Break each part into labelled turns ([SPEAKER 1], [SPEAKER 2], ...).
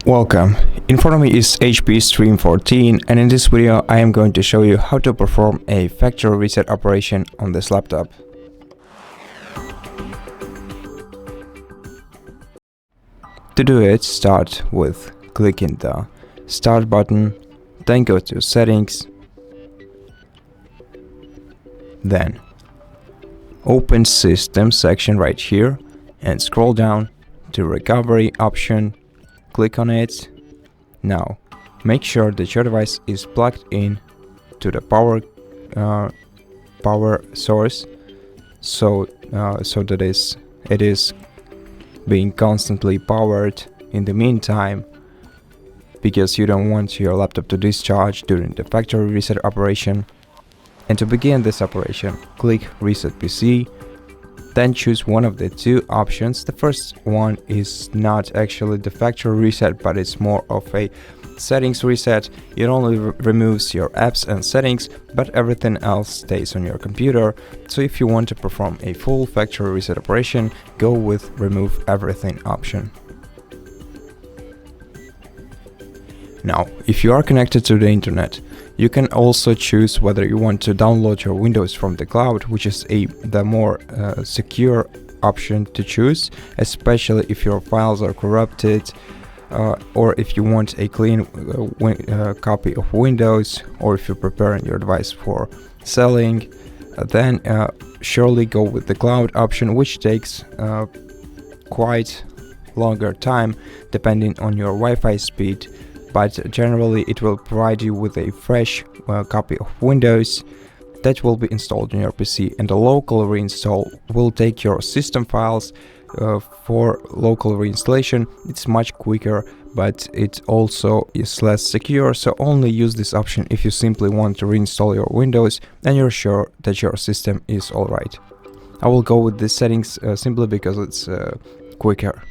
[SPEAKER 1] Welcome. In front of me is HP Stream 14, and in this video I am going to show you how to perform a factory reset operation on this laptop. To do it, start with clicking the Start button, then go to Settings, then open System section right here and scroll down to Recovery option. Click on it. Now make sure that your device is plugged in to the power source, so that it is being constantly powered in the meantime, because you don't want your laptop to discharge during the factory reset operation. And to begin this operation, click Reset PC. Then choose one of the two options. The first one is not actually the factory reset, but it's more of a settings reset. It only removes your apps and settings, but everything else stays on your computer. So if you want to perform a full factory reset operation, go with Remove Everything option. Now, if you are connected to the internet, you can also choose whether you want to download your Windows from the cloud, which is the more secure option to choose, especially if your files are corrupted, or if you want a clean copy of Windows, or if you're preparing your device for selling, then surely go with the cloud option, which takes quite longer time depending on your Wi-Fi speed. But generally it will provide you with a fresh copy of Windows that will be installed on your PC, and the local reinstall will take your system files for local reinstallation. It's much quicker, but it also is less secure, so only use this option if you simply want to reinstall your Windows and you're sure that your system is alright. I will go with these settings simply because it's quicker.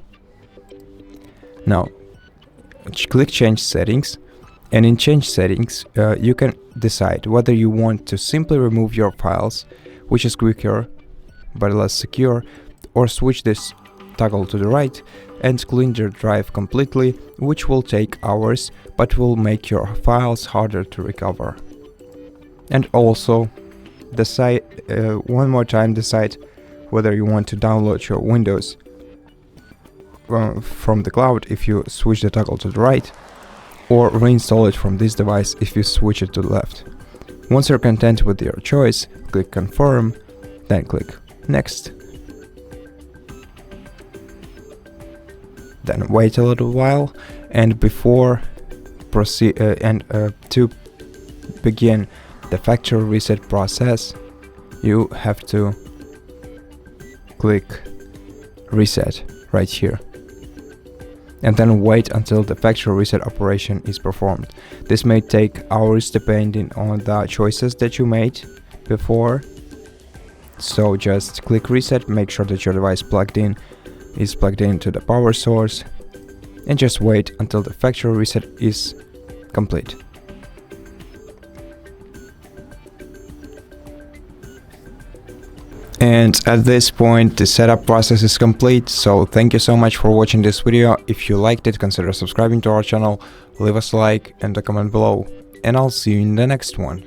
[SPEAKER 1] Now click Change Settings, and in Change Settings you can decide whether you want to simply remove your files, which is quicker but less secure, or switch this toggle to the right and clean your drive completely, which will take hours but will make your files harder to recover. And also decide one more time, decide whether you want to download your Windows from the cloud if you switch the toggle to the right, or reinstall it from this device if you switch it to the left. Once you're content with your choice, click Confirm, then click Next. Then wait a little while, and before proceed to begin the factory reset process, you have to click Reset right here, and then wait until the factory reset operation is performed. This may take hours depending on the choices that you made before. So just click Reset, make sure that your device is plugged into the power source, and just wait until the factory reset is complete. And at this point the setup process is complete, so thank you so much for watching this video. If you liked it, consider subscribing to our channel, leave us a like and a comment below, and I'll see you in the next one.